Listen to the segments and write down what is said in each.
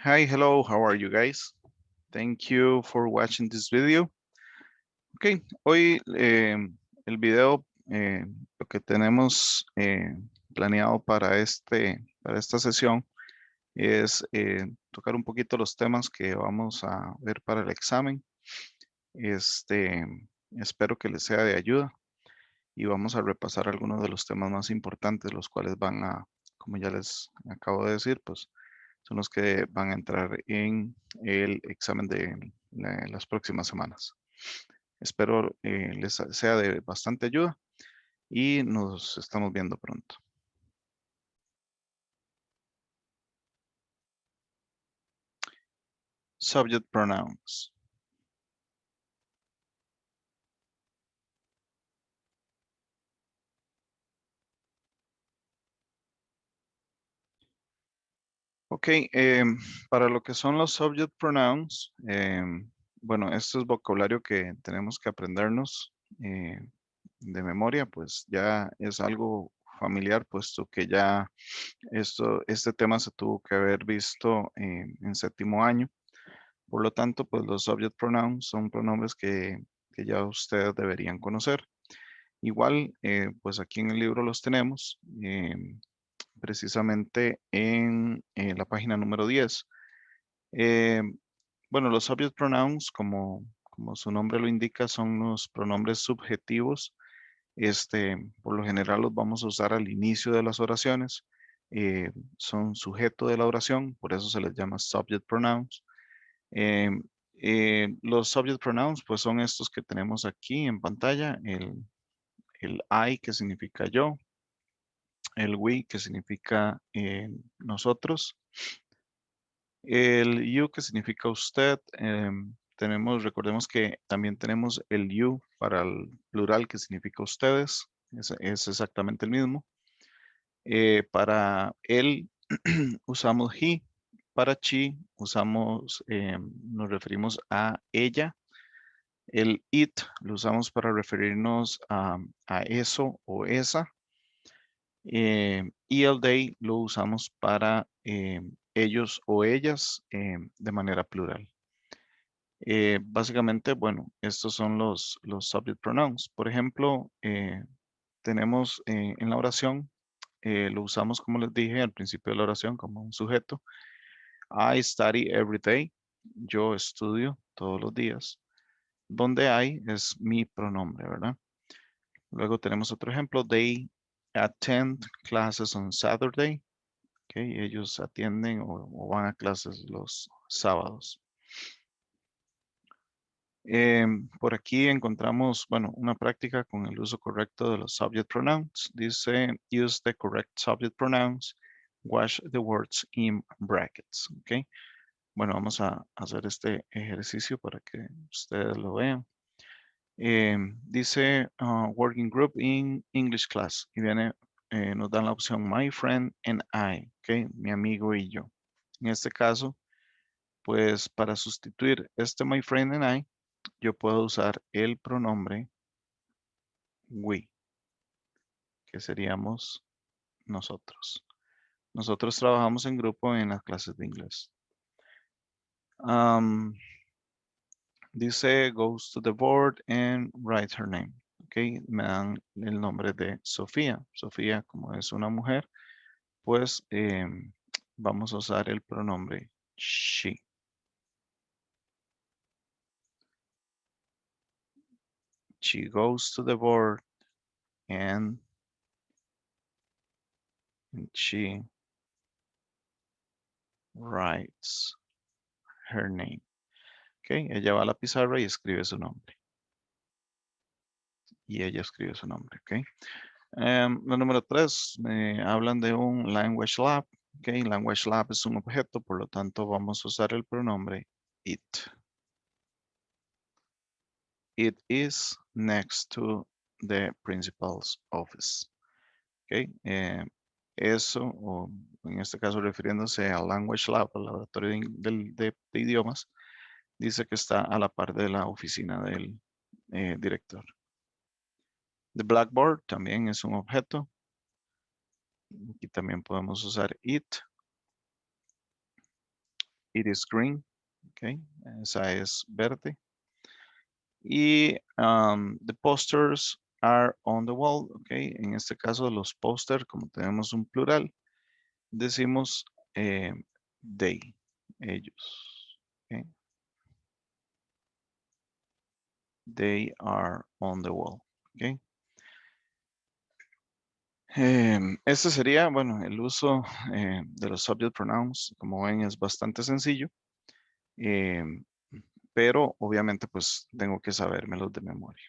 Hi, hello, how are you guys? Thank you for watching this video. Ok, hoy el video, lo que tenemos planeado para esta sesión es tocar un poquito los temas que vamos a ver para el examen. Espero que les sea de ayuda y vamos a repasar algunos de los temas más importantes, los cuales van a, como ya les acabo de decir, pues son los que van a entrar en el examen de las próximas semanas. Espero les sea de bastante ayuda y nos estamos viendo pronto. Subject pronouns. Ok, para lo que son los subject pronouns, bueno, esto es vocabulario que tenemos que aprendernos de memoria, pues ya es algo familiar, puesto que ya este tema se tuvo que haber visto en séptimo año. Por lo tanto, pues los subject pronouns son pronombres que ya ustedes deberían conocer. Igual, pues aquí en el libro los tenemos, precisamente en la página número 10. Eh, bueno, los subject pronouns, como su nombre lo indica, son los pronombres subjetivos. Por lo general los vamos a usar al inicio de las oraciones. Son sujeto de la oración, por eso se les llama subject pronouns. Em, los subject pronouns, pues son estos que tenemos aquí en pantalla, el I que significa yo, el we que significa nosotros, el you que significa usted. Recordemos que también tenemos el you para el plural que significa ustedes, es exactamente el mismo. Para él usamos he, para she usamos, nos referimos a ella. El it lo usamos para referirnos a eso o esa. Y el they lo usamos para ellos o ellas de manera plural. Básicamente, bueno, estos son los subject pronouns. Por ejemplo, tenemos en la oración, lo usamos como les dije al principio de la oración como un sujeto. I study every day. Yo estudio todos los días. Donde I es mi pronombre, ¿verdad? Luego tenemos otro ejemplo. They attend classes on Saturday. Okay, ellos atienden o van a clases los sábados. Por aquí encontramos, bueno, una práctica con el uso correcto de los subject pronouns. Dice, use the correct subject pronouns. Wash the words in brackets. Okay. Bueno, vamos a hacer este ejercicio para que ustedes lo vean. Dice working group in English class y viene, nos dan la opción my friend and I, okay, mi amigo y yo. En este caso, pues para sustituir este my friend and I, yo puedo usar el pronombre we, que seríamos nosotros. Nosotros trabajamos en grupo en las clases de inglés. Dice goes to the board and write her name. Ok, me dan el nombre de Sofía. Sofía, como es una mujer, pues vamos a usar el pronombre she. She goes to the board and she writes her name. Ok, ella va a la pizarra y escribe su nombre. Y ella escribe su nombre, ok. La número 3, me hablan de un language lab. Ok, Language Lab es un objeto, por lo tanto vamos a usar el pronombre it. It is next to the principal's office. Ok, eso, o en este caso refiriéndose al Language Lab, al laboratorio de idiomas, dice que está a la par de la oficina del director. The Blackboard también es un objeto. Aquí también podemos usar it. It is green. Ok, esa es verde. Y the posters are on the wall. Ok, en este caso los posters, como tenemos un plural, decimos they, ellos. Ok, they are on the wall. Ok. Este sería, bueno, el uso de los subject pronouns, como ven, es bastante sencillo, em, pero obviamente pues tengo que sabérmelos de memoria.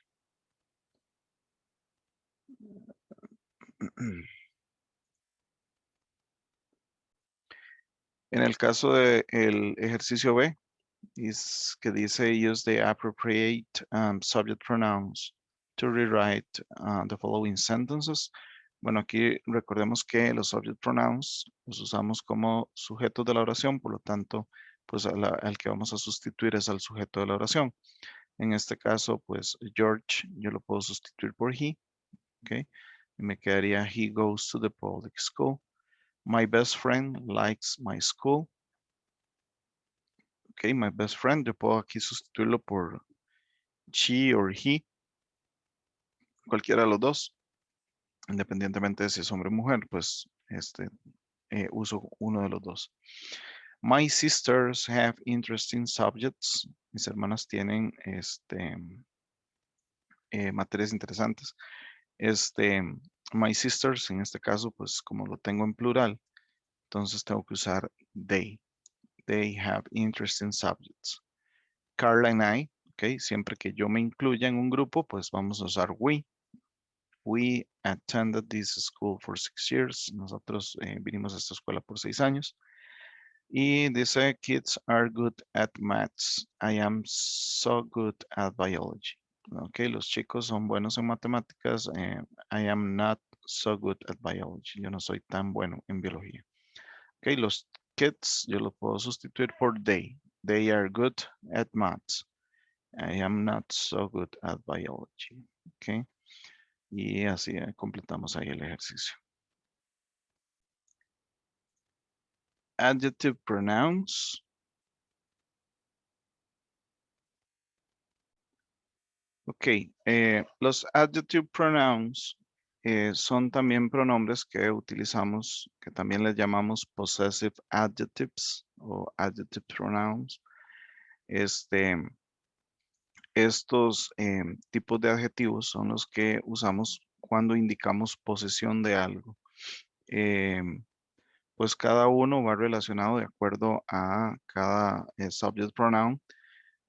En el caso del ejercicio B, es que dice use the appropriate subject pronouns to rewrite the following sentences. Bueno, aquí recordemos que los subject pronouns los usamos como sujetos de la oración, por lo tanto, pues al que vamos a sustituir es al sujeto de la oración. En este caso, pues George, yo lo puedo sustituir por he, ¿ok? Y me quedaría he goes to the public school. My best friend likes my school. Ok, my best friend, yo puedo aquí sustituirlo por she or he, cualquiera de los dos, independientemente de si es hombre o mujer, pues uso uno de los dos. My sisters have interesting subjects. Mis hermanas tienen materias interesantes. My sisters, en este caso, pues como lo tengo en plural, entonces tengo que usar they. They have interesting subjects. Carla and I, ok, siempre que yo me incluya en un grupo, pues vamos a usar we. We attended this school for 6 years. Nosotros vinimos a esta escuela por 6 años. Y dice, kids are good at maths. I am so good at biology. Ok, los chicos son buenos en matemáticas. I am not so good at biology. Yo no soy tan bueno en biología. Ok, los kids yo lo puedo sustituir por they. They are good at maths. I am not so good at biology. Ok, y así completamos ahí el ejercicio. Adjective pronouns. Ok, los adjective pronouns son también pronombres que utilizamos, que también les llamamos possessive adjectives o adjective pronouns. Estos tipos de adjetivos son los que usamos cuando indicamos posesión de algo. Pues cada uno va relacionado de acuerdo a cada subject pronoun.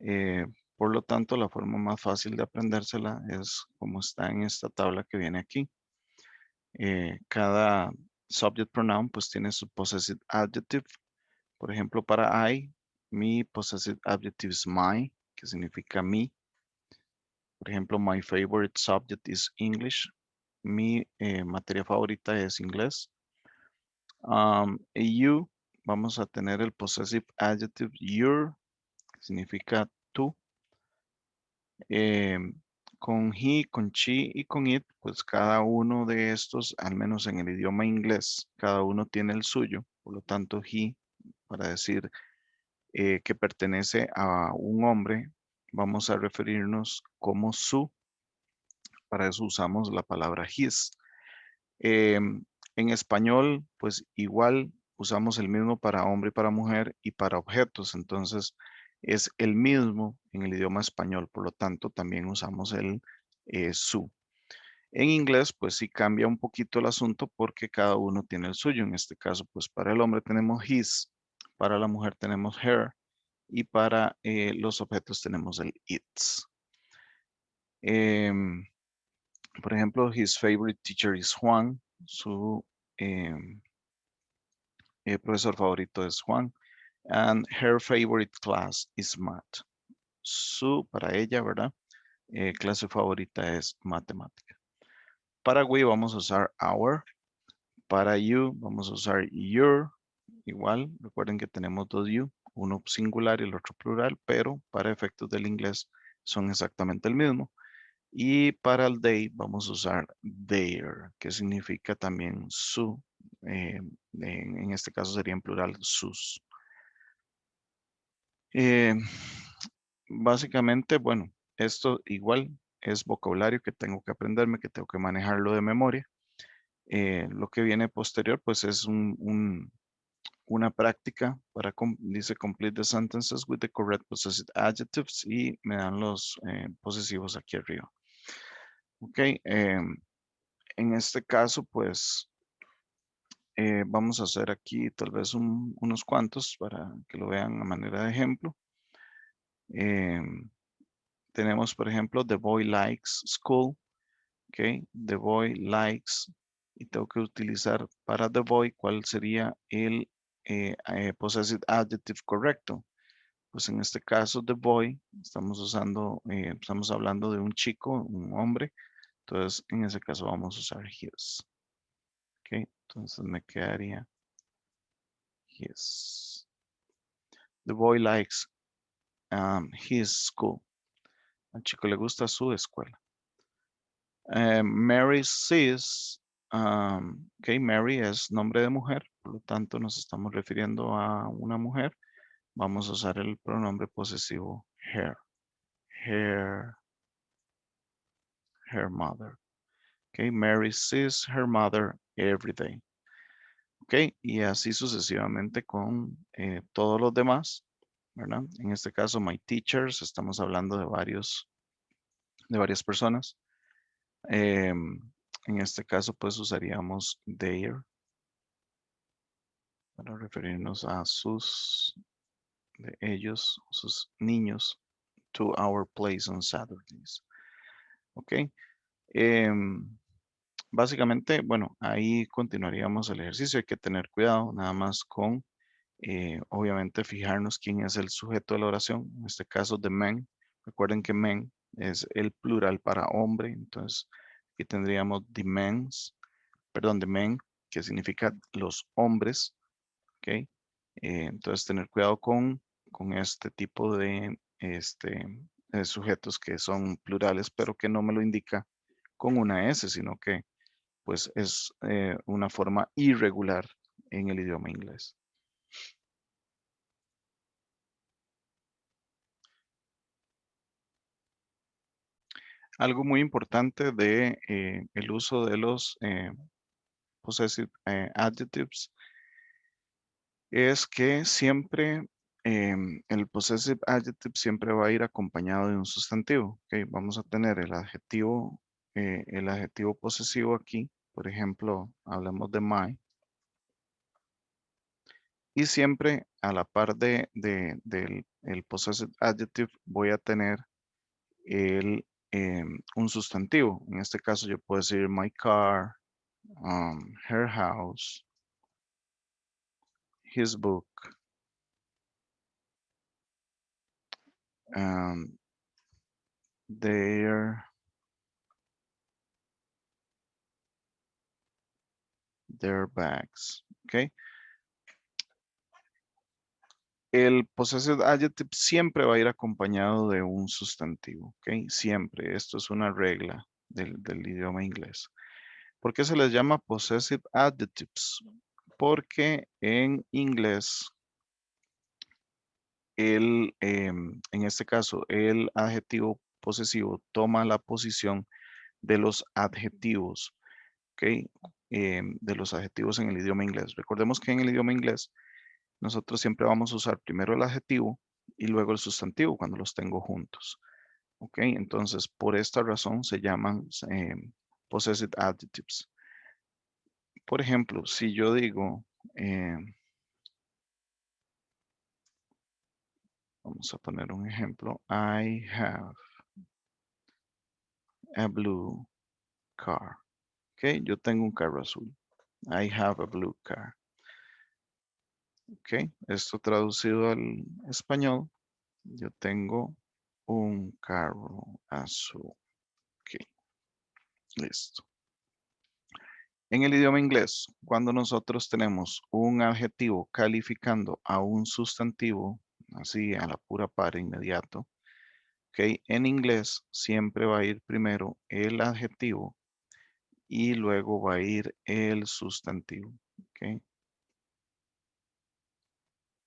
Eh, por lo tanto, la forma más fácil de aprendérsela es como está en esta tabla que viene aquí. Cada subject pronoun pues tiene su possessive adjective. Por ejemplo, para I, mi possessive adjective es my, que significa mi. Por ejemplo, my favorite subject is English. Mi materia favorita es inglés. You, vamos a tener el possessive adjective your, que significa tú. Em, con he, con she y con it, pues cada uno de estos, al menos en el idioma inglés, cada uno tiene el suyo. Por lo tanto, he, para decir que pertenece a un hombre, vamos a referirnos como su. Para eso usamos la palabra his. En español, pues igual usamos el mismo para hombre y para mujer y para objetos. Entonces, es el mismo en el idioma español. Por lo tanto, también usamos el su. En inglés, pues sí cambia un poquito el asunto porque cada uno tiene el suyo. En este caso, pues para el hombre tenemos his, para la mujer tenemos her y para los objetos tenemos el its. Em, por ejemplo, his favorite teacher is Juan. Su profesor favorito es Juan. And her favorite class is math. Para ella, ¿verdad? Clase favorita es matemática. Para we vamos a usar our. Para you vamos a usar your. Igual, recuerden que tenemos dos you, uno singular y el otro plural, pero para efectos del inglés son exactamente el mismo. Y para el they vamos a usar their, que significa también su. En este caso sería en plural sus. Eh, Básicamente, bueno, esto igual es vocabulario que tengo que aprenderme, que tengo que manejarlo de memoria. Lo que viene posterior, pues es una práctica para, dice, complete the sentences with the correct possessive adjectives y me dan los posesivos aquí arriba. Ok, en este caso, pues vamos a hacer aquí tal vez unos cuantos para que lo vean a manera de ejemplo. Tenemos, por ejemplo, the boy likes school. Ok, the boy likes. Y tengo que utilizar para the boy cuál sería el possessive adjective correcto. Pues en este caso, the boy, estamos hablando de un chico, un hombre. Entonces, en ese caso vamos a usar his. Ok, entonces me quedaría his. The boy likes his school. Al chico le gusta su escuela. Mary sees. Ok, Mary es nombre de mujer, por lo tanto nos estamos refiriendo a una mujer. Vamos a usar el pronombre posesivo her. Her, her mother. Ok, Mary sees her mother every day. Ok, y así sucesivamente con todos los demás, ¿verdad? En este caso, my teachers, estamos hablando de varias personas. En este caso, pues usaríamos their para referirnos a de ellos, sus niños, to our place on Saturdays. Ok. Básicamente, bueno, ahí continuaríamos el ejercicio. Hay que tener cuidado nada más con, obviamente, fijarnos quién es el sujeto de la oración. En este caso, the men. Recuerden que men es el plural para hombre. Entonces, aquí tendríamos the men's, perdón, the men, que significa los hombres. ¿Ok? Entonces, tener cuidado con este tipo de sujetos que son plurales, pero que no me lo indica con una S, sino que pues es una forma irregular en el idioma inglés. Algo muy importante de el uso de los possessive adjectives es que siempre el possessive adjective siempre va a ir acompañado de un sustantivo. ¿Ok? Vamos a tener el adjetivo posesivo aquí. Por ejemplo, hablamos de my. Y siempre a la par del el possessive adjective voy a tener un sustantivo. En este caso yo puedo decir my car, her house, his book, um, their, their bags. ¿Ok? El possessive adjective siempre va a ir acompañado de un sustantivo. ¿Ok? Siempre. Esto es una regla del idioma inglés. ¿Por qué se les llama possessive adjectives? Porque en inglés en este caso, el adjetivo posesivo toma la posición de los adjetivos, ¿ok? De los adjetivos en el idioma inglés. Recordemos que en el idioma inglés nosotros siempre vamos a usar primero el adjetivo y luego el sustantivo cuando los tengo juntos, ¿ok? Entonces, por esta razón se llaman possessive adjectives. Por ejemplo, si yo digo, vamos a poner un ejemplo, I have a blue car. Ok, yo tengo un carro azul. I have a blue car. Ok, esto traducido al español, yo tengo un carro azul. Ok, listo. En el idioma inglés, cuando nosotros tenemos un adjetivo calificando a un sustantivo, así a la pura par inmediato, ok, en inglés siempre va a ir primero el adjetivo y luego va a ir el sustantivo. Ok,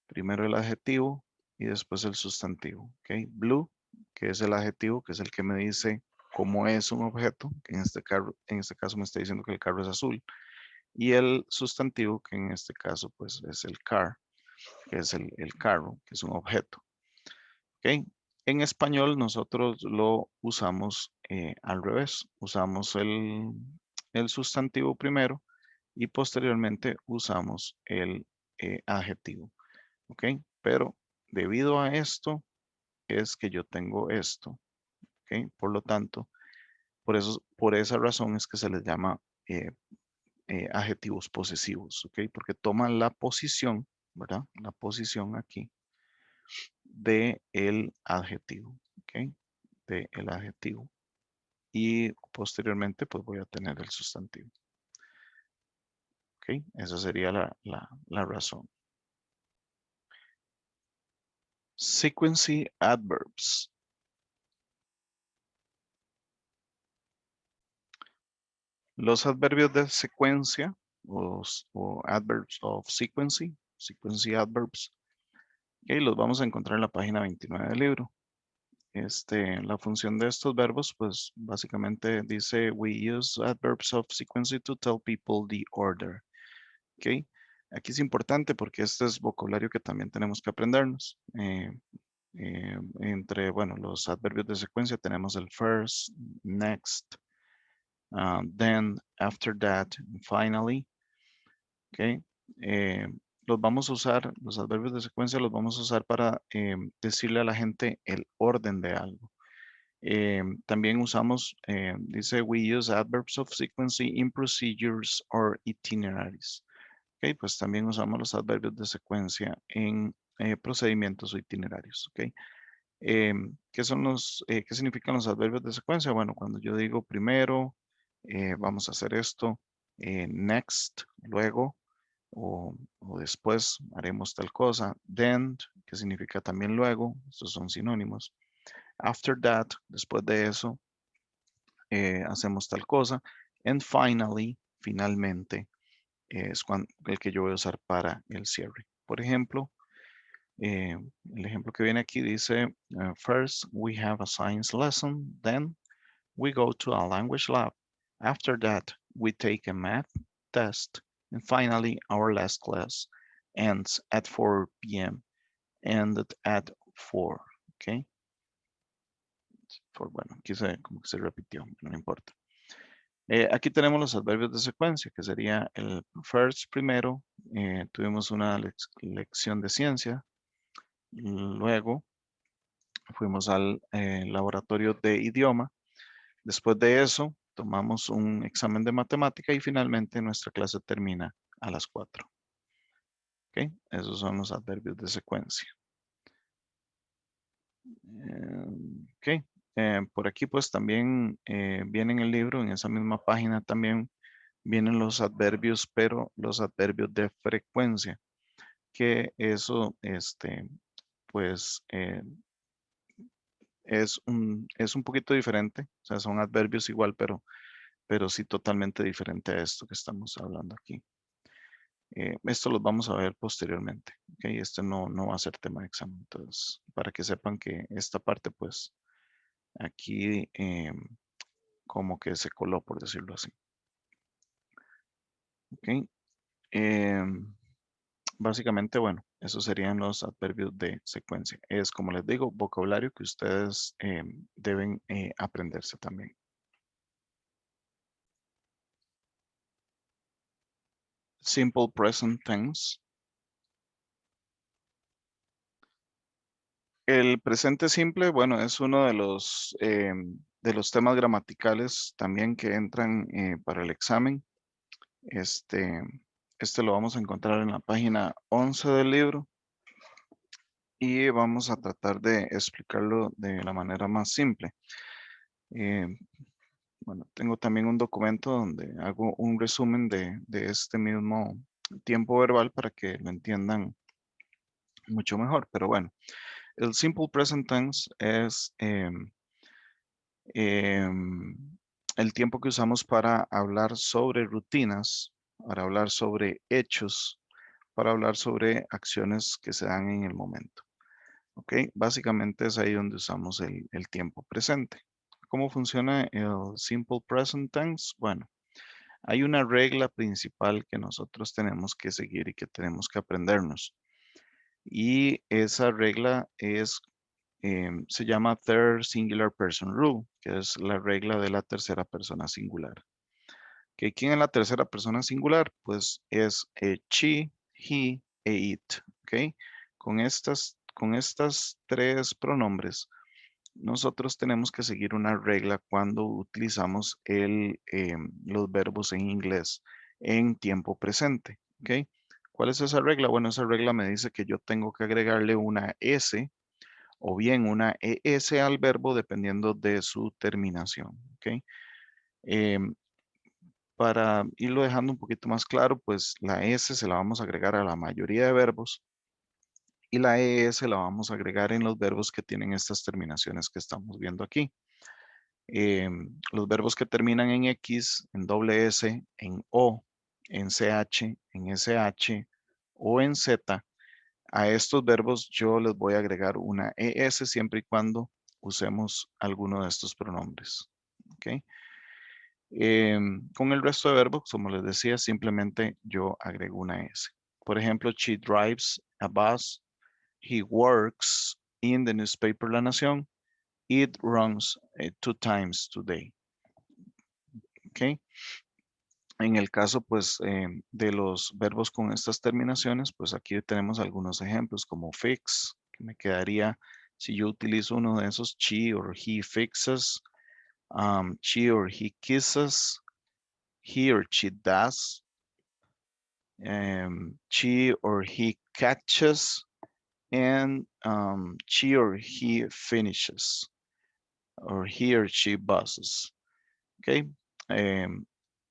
primero el adjetivo y después el sustantivo. Ok, blue, que es el adjetivo, que es el que me dice cómo es un objeto, que en este caso me está diciendo que el carro es azul. Y el sustantivo, que en este caso pues es el car, que es el carro, que es un objeto. ¿Ok? En español nosotros lo usamos al revés. Usamos el sustantivo primero y posteriormente usamos el adjetivo. ¿Ok? Pero debido a esto es que yo tengo esto. ¿Ok? Por lo tanto, por esa razón es que se les llama eh, adjetivos posesivos, ¿ok? Porque toman la posición, ¿verdad? La posición aquí de el adjetivo, ¿ok? De el adjetivo. Y posteriormente, pues voy a tener el sustantivo, ¿ok? Esa sería la razón. Sequency adverbs. Los adverbios de secuencia o adverbs of sequency, sequency adverbs, y los vamos a encontrar en la página 29 del libro. La función de estos verbos, pues básicamente dice, we use adverbs of sequence to tell people the order. ¿Ok? Aquí es importante porque este es vocabulario que también tenemos que aprendernos. Entre, bueno, los adverbios de secuencia tenemos el first, next, then, after that, and finally. ¿Ok? Eh, los vamos a usar, los adverbios de secuencia los vamos a usar para decirle a la gente el orden de algo. También usamos, dice, we use adverbs of sequence in procedures or itineraries. Ok, pues también usamos los adverbios de secuencia en procedimientos o itinerarios. Ok, ¿qué significan los adverbios de secuencia? Bueno, cuando yo digo primero, vamos a hacer esto, next, luego, o después haremos tal cosa, then, que significa también luego, estos son sinónimos. After that, después de eso, hacemos tal cosa. And finally, finalmente, es el que yo voy a usar para el cierre. Por ejemplo, el ejemplo que viene aquí dice, first we have a science lesson, then we go to a language lab. After that, we take a math test. And finally, our last class ends at 4 p.m. Ended at 4. Okay. Bueno, aquí como que se repitió, no importa. Aquí tenemos los adverbios de secuencia, que sería el first primero. Tuvimos una lección de ciencia. Luego fuimos al laboratorio de idioma. Después de eso, tomamos un examen de matemática y finalmente nuestra clase termina a las 4. ¿Ok? Esos son los adverbios de secuencia. Ok. Por aquí pues también viene en el libro, en esa misma página también vienen los adverbios, pero los adverbios de frecuencia, que eso, pues es un poquito diferente, o sea, son adverbios igual, pero sí totalmente diferente a esto que estamos hablando aquí. Esto los vamos a ver posteriormente, ¿ok? Este no va a ser tema de examen, entonces, para que sepan que esta parte, pues, aquí como que se coló, por decirlo así. ¿Ok? Em, Básicamente, bueno, esos serían los adverbios de secuencia. Es, como les digo, vocabulario que ustedes deben aprenderse también. Simple present tense. El presente simple, bueno, es uno de los temas gramaticales también que entran para el examen. Este, Este lo vamos a encontrar en la página 11 del libro y vamos a tratar de explicarlo de la manera más simple. Eh, bueno, tengo también un documento donde hago un resumen de este mismo tiempo verbal para que lo entiendan mucho mejor. Pero bueno, el simple present tense es em, el tiempo que usamos para hablar sobre rutinas, para hablar sobre hechos, para hablar sobre acciones que se dan en el momento. ¿Ok? Básicamente es ahí donde usamos el tiempo presente. ¿Cómo funciona el simple present tense? Bueno, hay una regla principal que nosotros tenemos que seguir y que tenemos que aprendernos. Y esa regla se llama Third Singular Person Rule, que es la regla de la tercera persona singular. ¿Quién es la tercera persona singular? Pues es she, he e it. ¿Ok? Con estas tres pronombres, nosotros tenemos que seguir una regla cuando utilizamos los verbos en inglés en tiempo presente. ¿Ok? ¿Cuál es esa regla? Bueno, esa regla me dice que yo tengo que agregarle una S o bien una ES al verbo dependiendo de su terminación. ¿Ok? Em, para irlo dejando un poquito más claro, pues la S se la vamos a agregar a la mayoría de verbos y la ES la vamos a agregar en los verbos que tienen estas terminaciones que estamos viendo aquí. Los verbos que terminan en X, en doble S, en O, en CH, en SH o en Z, a estos verbos yo les voy a agregar una ES siempre y cuando usemos alguno de estos pronombres. ¿Ok? Con el resto de verbos, como les decía, simplemente yo agrego una S. Por ejemplo, she drives a bus. He works in the newspaper La Nación. It runs 2 times today. ¿Ok? En el caso, pues, de los verbos con estas terminaciones, pues aquí tenemos algunos ejemplos como fix, que me quedaría, si yo utilizo uno de esos, she or he fixes, she or he kisses, he or she does, she or he catches, and she or he finishes, or he or she buzzes. ¿Ok? Em,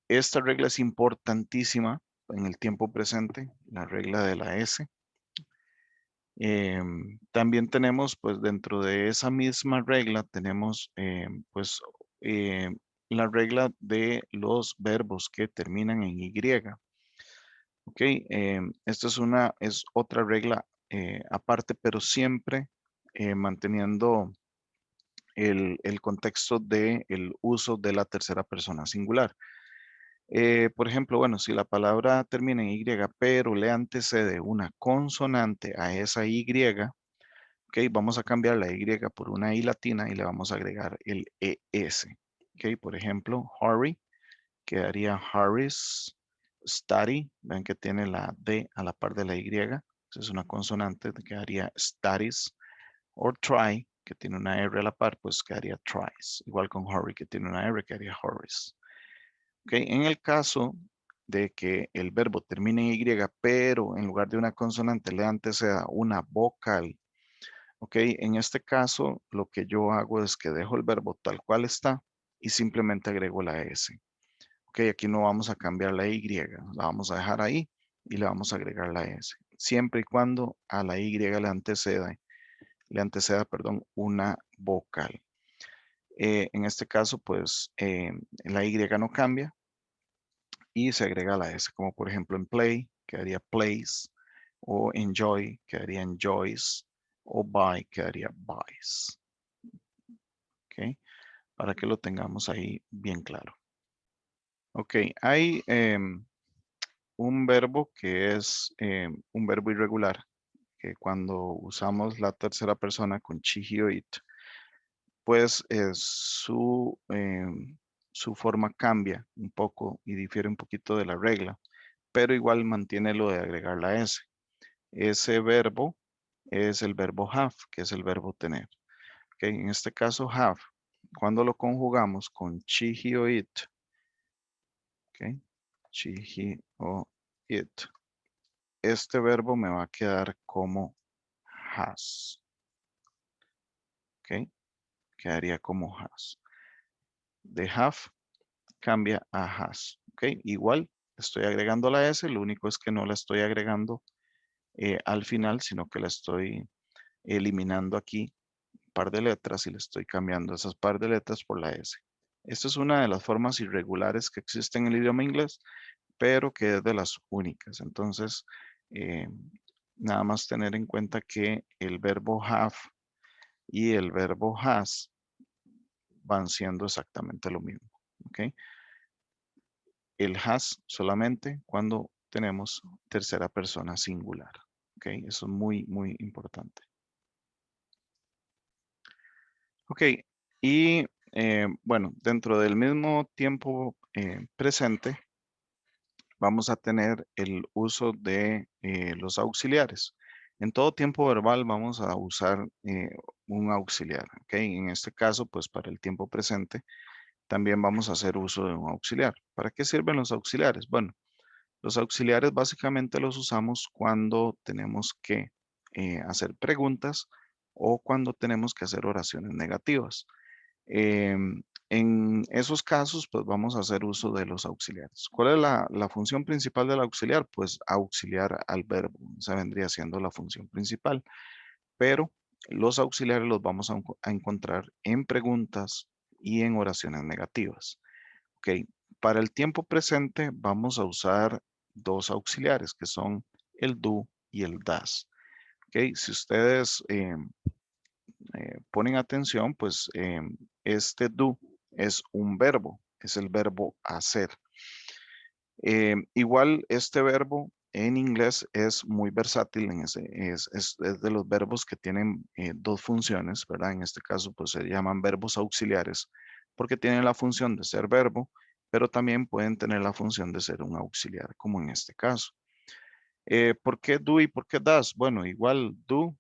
Esta regla es importantísima en el tiempo presente, la regla de la S. También tenemos, pues dentro de esa misma regla, tenemos pues la regla de los verbos que terminan en Y. Ok, esta es otra regla aparte, pero siempre manteniendo el contexto del uso de la tercera persona singular. Por ejemplo, bueno, si la palabra termina en Y, pero le antecede una consonante a esa Y, ok, vamos a cambiar la Y por una I latina y le vamos a agregar el ES. Ok, por ejemplo, hurry, quedaría Harris, study, ven que tiene la D a la par de la Y, es una consonante, quedaría studies, o try, que tiene una R a la par, pues quedaría tries. Igual con hurry, que tiene una R, quedaría hurries. Okay, en el caso de que el verbo termine en Y, pero en lugar de una consonante le anteceda una vocal, ok, en este caso lo que yo hago es que dejo el verbo tal cual está y simplemente agrego la S. Ok, aquí no vamos a cambiar la Y, la vamos a dejar ahí y le vamos a agregar la S. Siempre y cuando a la Y le anteceda, perdón, una vocal. En este caso, pues la Y no cambia, y se agrega la S, como por ejemplo en play, quedaría plays, o enjoy, quedaría enjoys, o buy, quedaría buys. ¿Ok? Para que lo tengamos ahí bien claro. Ok, hay un verbo que es un verbo irregular, que cuando usamos la tercera persona con she, he o it, pues su forma cambia un poco y difiere un poquito de la regla, pero igual mantiene lo de agregar la S. Ese verbo es el verbo have, que es el verbo tener. ¿Ok? En este caso, have, cuando lo conjugamos con she, he o it, ¿ok? She, he o it. Este verbo me va a quedar como has. ¿Ok? Quedaría como has. De have cambia a has. ¿Ok? Igual estoy agregando la S, lo único es que no la estoy agregando al final, sino que la estoy eliminando aquí un par de letras y le estoy cambiando esas par de letras por la S. Esta es una de las formas irregulares que existen en el idioma inglés, pero que es de las únicas. Entonces, eh, nada más tener en cuenta que el verbo have y el verbo has van siendo exactamente lo mismo. ¿Ok? El has solamente cuando tenemos tercera persona singular. ¿Ok? Eso es muy, muy importante. Ok, y bueno, dentro del mismo tiempo presente, vamos a tener el uso de los auxiliares. En todo tiempo verbal vamos a usar un auxiliar, ¿ok? En este caso, pues para el tiempo presente, también vamos a hacer uso de un auxiliar. ¿Para qué sirven los auxiliares? Bueno, los auxiliares básicamente los usamos cuando tenemos que hacer preguntas o cuando tenemos que hacer oraciones negativas. En esos casos, pues vamos a hacer uso de los auxiliares. ¿Cuál es la función principal del auxiliar? Pues auxiliar al verbo. Esa vendría siendo la función principal. Pero los auxiliares los vamos a encontrar en preguntas y en oraciones negativas. Ok, para el tiempo presente vamos a usar dos auxiliares que son el do y el das. Ok, si ustedes ponen atención, pues este do es un verbo, es el verbo hacer. Igual este verbo en inglés es muy versátil, es de los verbos que tienen dos funciones, ¿verdad? En este caso, pues se llaman verbos auxiliares porque tienen la función de ser verbo, pero también pueden tener la función de ser un auxiliar, como en este caso. ¿Por qué do y por qué does? Bueno, igual do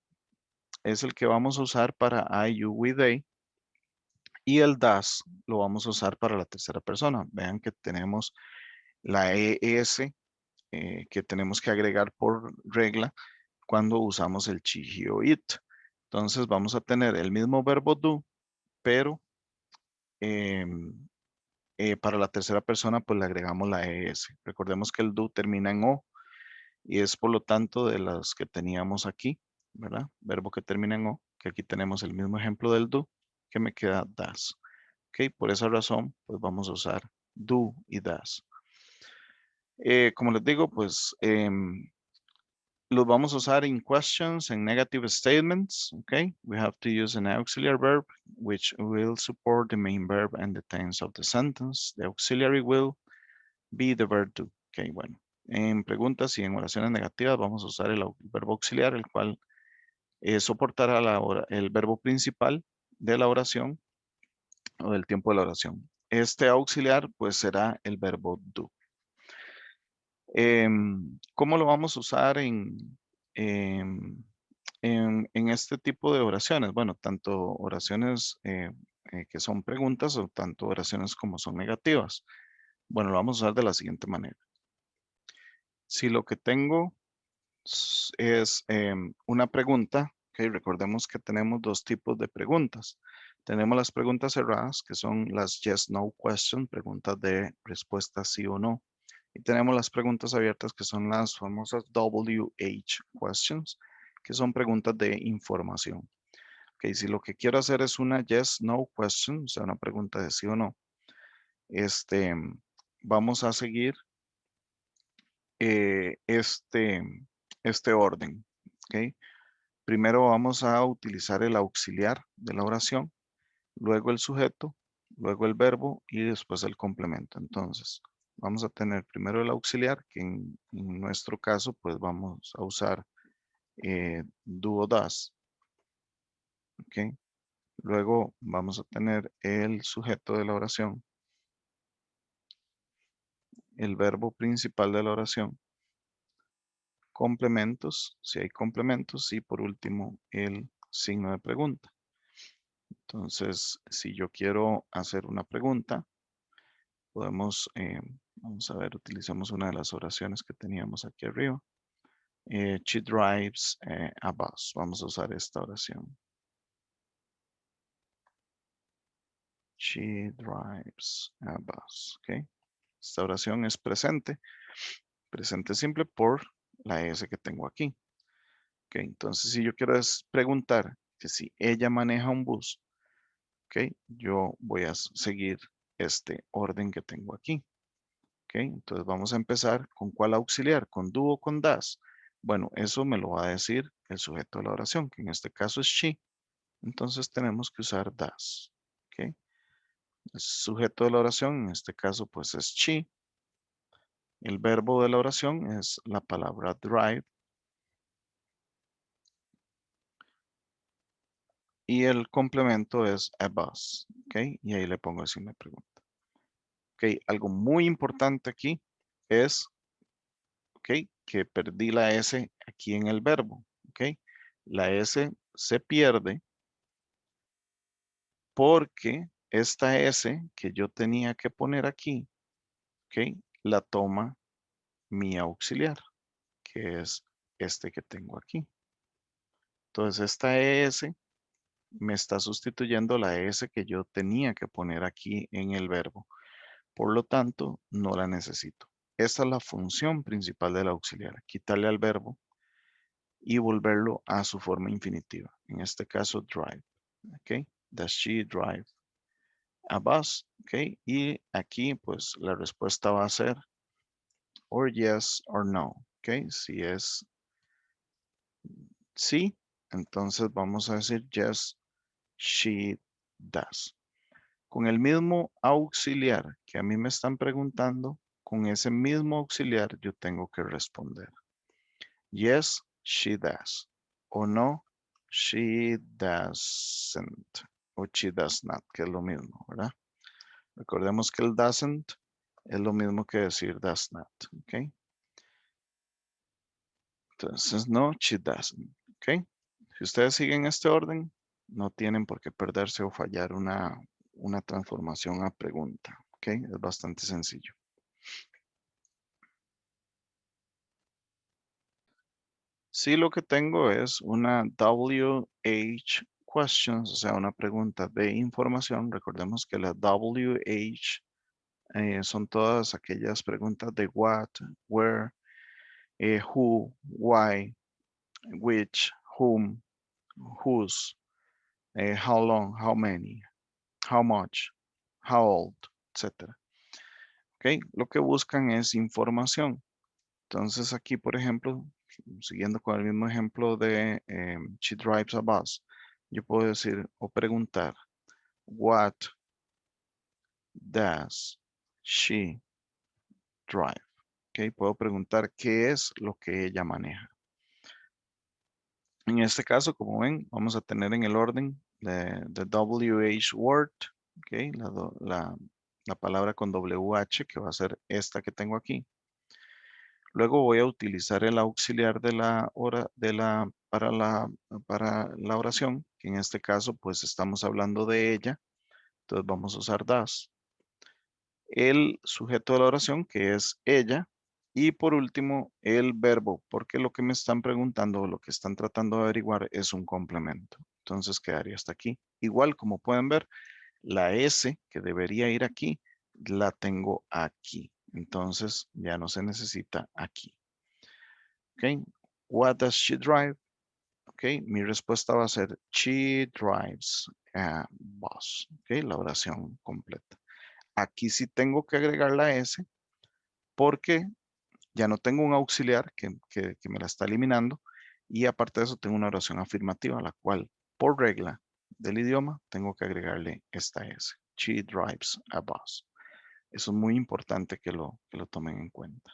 es el que vamos a usar para I, you, we, they. Y el das lo vamos a usar para la tercera persona. Vean que tenemos la ES que tenemos que agregar por regla cuando usamos el she, he o it. Entonces vamos a tener el mismo verbo do, pero em, para la tercera persona pues le agregamos la ES. Recordemos que el do termina en O y es por lo tanto de las que teníamos aquí, ¿verdad? Verbo que termina en O, que aquí tenemos el mismo ejemplo del do, que me queda das. Ok, por esa razón, pues vamos a usar do y das. Como les digo, pues los vamos a usar en questions and negative statements. Ok, we have to use an auxiliary verb which will support the main verb and the tense of the sentence. The auxiliary will be the verb to. Ok, bueno, en preguntas y en oraciones negativas vamos a usar el verbo auxiliar, el cual soportará el verbo principal de la oración o del tiempo de la oración. Este auxiliar pues será el verbo do. ¿Cómo lo vamos a usar em, en este tipo de oraciones? Bueno, tanto oraciones que son preguntas o tanto oraciones como son negativas. Bueno, lo vamos a usar de la siguiente manera. Si lo que tengo es una pregunta, ok, recordemos que tenemos dos tipos de preguntas. Tenemos las preguntas cerradas, que son las yes, no question, preguntas de respuesta sí o no. Y tenemos las preguntas abiertas, que son las famosas WH questions, que son preguntas de información. Ok, si lo que quiero hacer es una yes, no question, o sea, una pregunta de sí o no, vamos a seguir eh, este, este orden. ¿Ok? Primero vamos a utilizar el auxiliar de la oración, luego el sujeto, luego el verbo y después el complemento. Entonces, vamos a tener primero el auxiliar, que en nuestro caso, pues vamos a usar do o das. ¿Ok? Luego vamos a tener el sujeto de la oración, el verbo principal de la oración, complementos, si hay complementos, y por último el signo de pregunta. Entonces, si yo quiero hacer una pregunta, podemos Vamos a ver, utilicemos una de las oraciones que teníamos aquí arriba. She drives a bus. Vamos a usar esta oración. She drives a bus. ¿Ok? Esta oración es presente. Presente simple por la S que tengo aquí. ¿Ok? Entonces, si yo quiero preguntar que si ella maneja un bus, ¿ok? Yo voy a seguir este orden que tengo aquí. ¿Ok? Entonces vamos a empezar con cuál auxiliar, con do o con das. Bueno, eso me lo va a decir el sujeto de la oración, que en este caso es she. Entonces tenemos que usar das. ¿Ok? El sujeto de la oración, en este caso, pues es she. El verbo de la oración es la palabra drive. Y el complemento es a bus. ¿Ok? Y ahí le pongo así me pregunta. ¿Ok? Algo muy importante aquí es, ¿ok? Que perdí la S aquí en el verbo. ¿Ok? La S se pierde porque esta S que yo tenía que poner aquí, ¿ok? La toma mi auxiliar, que es este que tengo aquí. Entonces esta S me está sustituyendo la S que yo tenía que poner aquí en el verbo. Por lo tanto, no la necesito. Esta es la función principal del auxiliar, quitarle al verbo y volverlo a su forma infinitiva. En este caso, drive. ¿Ok? Does she drive a bus? ¿Ok? Y aquí, pues, la respuesta va a ser or yes or no. ¿Ok? Si es sí, entonces vamos a decir yes, she does. Con el mismo auxiliar que a mí me están preguntando, con ese mismo auxiliar yo tengo que responder. Yes, she does. O no, she doesn't. O she does not, que es lo mismo, ¿verdad? Recordemos que el doesn't es lo mismo que decir does not, ¿ok? Entonces, no, she doesn't, ¿ok? Si ustedes siguen este orden, no tienen por qué perderse o fallar una transformación a pregunta, ¿ok? Es bastante sencillo. Sí, lo que tengo es una WH questions, o sea, una pregunta de información. Recordemos que la WH son todas aquellas preguntas de what, where, who, why, which, whom, whose, how long, how many, how much, how old, etcétera. ¿Ok? Lo que buscan es información. Entonces aquí, por ejemplo, siguiendo con el mismo ejemplo de she drives a bus, yo puedo decir o preguntar, what does she drive? ¿Ok? Puedo preguntar qué es lo que ella maneja. En este caso, como ven, vamos a tener en el orden de WH word, ¿ok? La palabra con WH, que va a ser esta que tengo aquí. Luego voy a utilizar el auxiliar de la hora para la oración, que en este caso pues estamos hablando de ella, entonces vamos a usar das. El sujeto de la oración, que es ella, y por último el verbo, porque lo que me están preguntando o lo que están tratando de averiguar es un complemento. Entonces quedaría hasta aquí. Igual como pueden ver, la S que debería ir aquí, la tengo aquí. Entonces ya no se necesita aquí. ¿Ok? What does she drive? ¿Ok? Mi respuesta va a ser she drives a bus. ¿Ok? La oración completa. Aquí sí tengo que agregar la S porque ya no tengo un auxiliar que me la está eliminando y aparte de eso tengo una oración afirmativa, la cual por regla del idioma tengo que agregarle esta S. She drives a bus. Eso es muy importante que lo tomen en cuenta.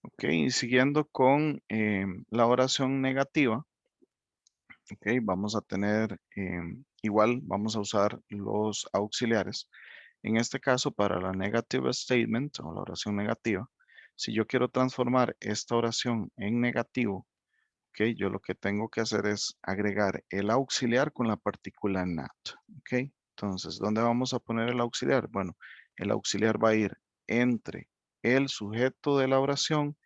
Ok, y siguiendo con la oración negativa. Ok, vamos a tener, igual vamos a usar los auxiliares. En este caso, para la negative statement o la oración negativa, si yo quiero transformar esta oración en negativo, ok, yo lo que tengo que hacer es agregar el auxiliar con la partícula not. Ok, Entonces, ¿dónde vamos a poner el auxiliar? Bueno, el auxiliar va a ir entre el sujeto de la oración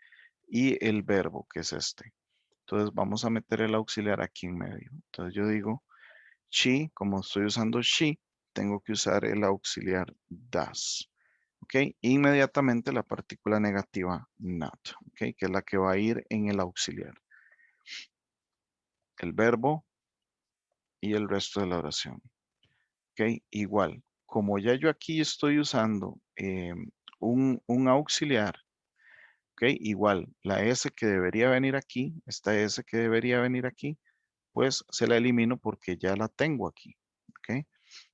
y el verbo, que es este. Entonces, vamos a meter el auxiliar aquí en medio. Entonces, yo digo, she, como estoy usando she, tengo que usar el auxiliar does. ¿Ok? Inmediatamente la partícula negativa not, ¿ok? Que es la que va a ir en el auxiliar. El verbo y el resto de la oración. ¿Ok? Igual, como ya yo aquí estoy usando un auxiliar, ¿ok? Igual, la S que debería venir aquí, esta S que debería venir aquí, pues se la elimino porque ya la tengo aquí, ¿ok?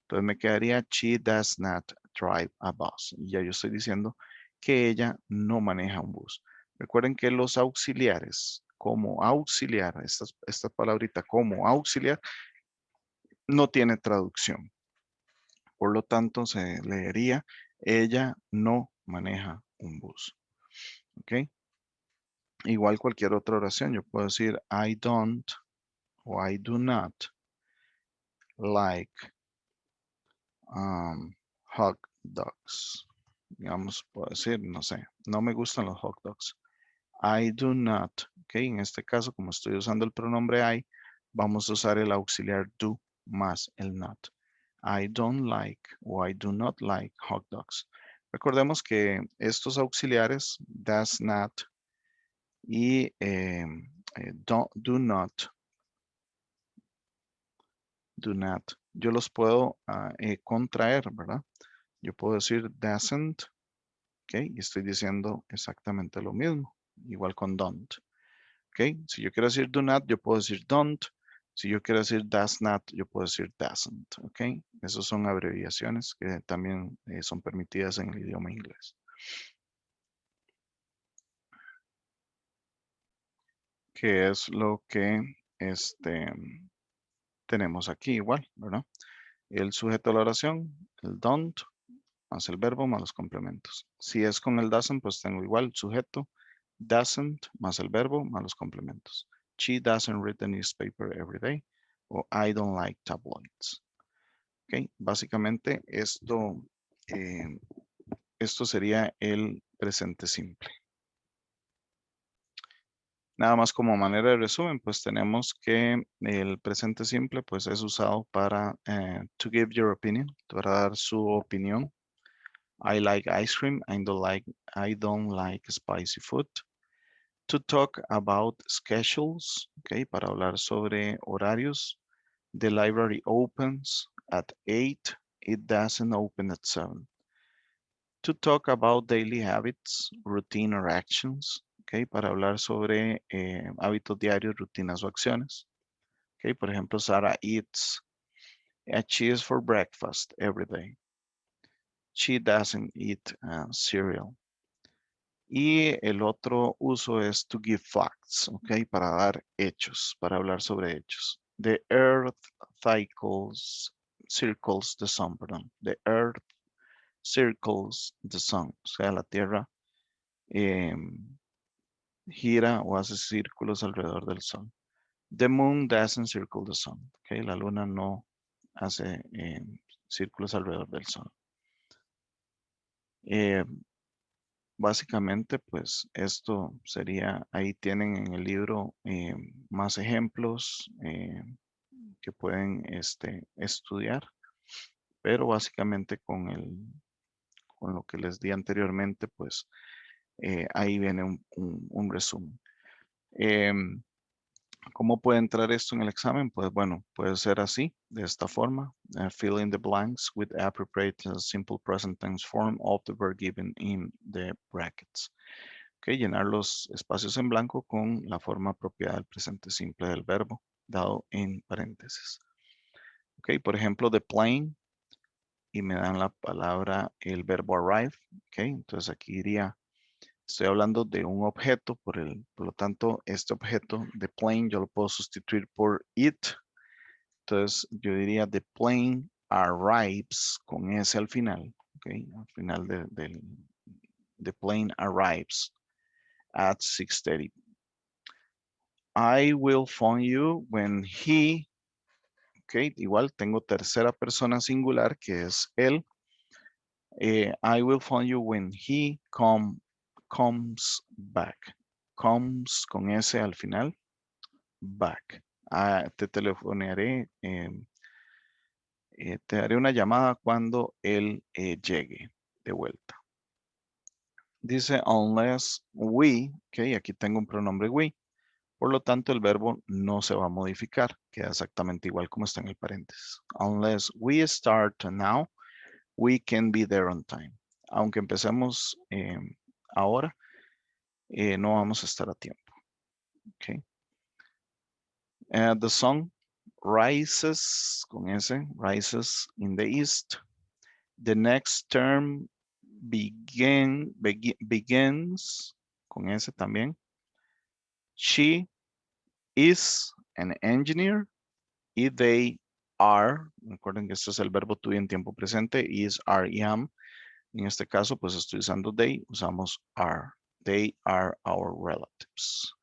Entonces me quedaría she does not drive a bus. Y ya yo estoy diciendo que ella no maneja un bus. Recuerden que los auxiliares, como auxiliar, esta palabrita como auxiliar, no tiene traducción. Por lo tanto, se leería, ella no maneja un bus. ¿Ok? Igual cualquier otra oración, yo puedo decir, I don't o I do not like hot dogs. Digamos, puedo decir, no sé, no me gustan los hot dogs. I do not. Ok, en este caso, como estoy usando el pronombre I, vamos a usar el auxiliar do más el not. I don't like o I do not like hot dogs. Recordemos que estos auxiliares, does not y do not, yo los puedo contraer, ¿verdad? Yo puedo decir doesn't, ok, y estoy diciendo exactamente lo mismo, igual con don't. ¿Ok? Si yo quiero decir do not, yo puedo decir don't. Si yo quiero decir does not, yo puedo decir doesn't. ¿Ok? Esas son abreviaciones que también son permitidas en el idioma inglés. ¿Qué es lo que tenemos aquí igual, ¿verdad? El sujeto de la oración, el don't, más el verbo, más los complementos. Si es con el doesn't, pues tengo igual sujeto, doesn't, más el verbo, más los complementos. She doesn't read the newspaper every day. O I don't like tabloids. Ok, básicamente eh, esto sería el presente simple. Nada más como manera de resumen, pues tenemos que el presente simple pues es usado para to give your opinion, para dar su opinión. I like ice cream, I don't like spicy food. To talk about schedules, okay, para hablar sobre horarios. The library opens at 8, it doesn't open at 7. To talk about daily habits, routine or actions, okay, para hablar sobre hábitos diarios, rutinas o acciones. Okay, por ejemplo, Sarah eats a cheese for breakfast every day. She doesn't eat cereal. Y el otro uso es to give facts, ok, para dar hechos, para hablar sobre hechos. The earth circles the sun, perdón. The earth circles the sun, o sea, la tierra gira o hace círculos alrededor del sol. The moon doesn't circle the sun, ok, la luna no hace círculos alrededor del sol. Eh, Básicamente, pues esto sería, ahí tienen en el libro más ejemplos que pueden estudiar, pero básicamente con lo que les di anteriormente, pues ahí viene un resumen. Em, ¿Cómo puede entrar esto en el examen? Pues bueno, puede ser así, de esta forma. Fill in the blanks with appropriate simple present tense form of the verb given in the brackets. Okay, llenar los espacios en blanco con la forma apropiada del presente simple del verbo, dado en paréntesis. Ok, por ejemplo, the plane, y me dan la palabra, el verbo arrive. Ok, entonces aquí diría, estoy hablando de un objeto, por lo tanto, este objeto de plane yo lo puedo sustituir por it. Entonces yo diría the plane arrives con S al final. Ok, al final the plane arrives at 6:30. I will phone you when he Ok, igual tengo tercera persona singular que es él. I will phone you when he comes back. Comes con S al final. Back. Te telefonearé. Te haré una llamada cuando él llegue de vuelta. Dice unless we, ok, aquí tengo un pronombre we, por lo tanto el verbo no se va a modificar, queda exactamente igual como está en el paréntesis. Unless we start now, we can be there on time. Aunque empecemos ahora, no vamos a estar a tiempo. Okay. The sun rises, con S, rises in the east. The next term begins, con S también. She is an engineer y they are, recuerden que este es el verbo to be en tiempo presente, is, are y am. En este caso, pues estoy usando they, usamos are. They are our relatives.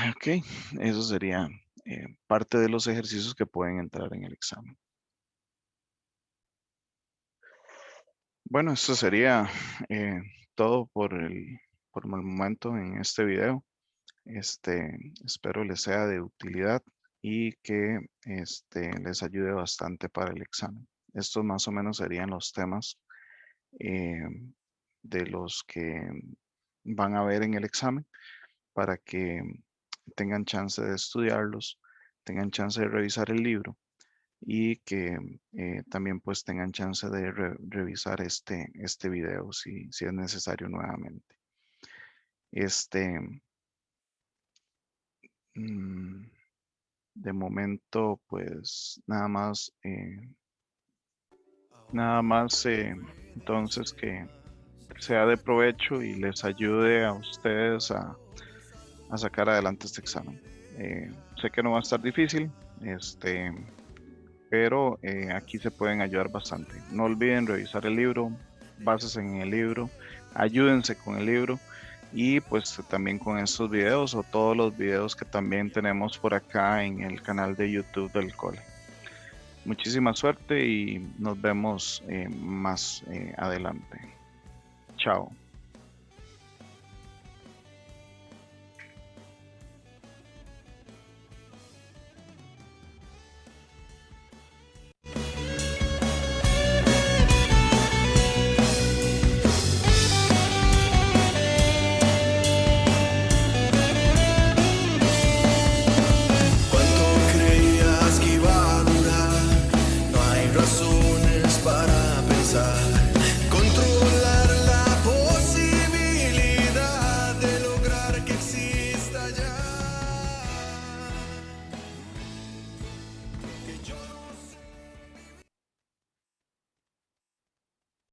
Ok, eso sería parte de los ejercicios que pueden entrar en el examen. Bueno, esto sería todo por el momento en este video. Espero les sea de utilidad y que les ayude bastante para el examen. Estos más o menos serían los temas eh, de los que van a ver en el examen para que tengan chance de estudiarlos, tengan chance de revisar el libro y que también pues tengan chance de revisar este video si es necesario nuevamente. Mm, de momento pues nada más entonces que sea de provecho y les ayude a ustedes a sacar adelante este examen. Sé que no va a estar difícil, pero aquí se pueden ayudar bastante. No olviden revisar el libro, bases en el libro, ayúdense con el libro y pues también con estos videos o todos los videos que también tenemos por acá en el canal de YouTube del cole. Muchísima suerte y nos vemos más adelante. Chao.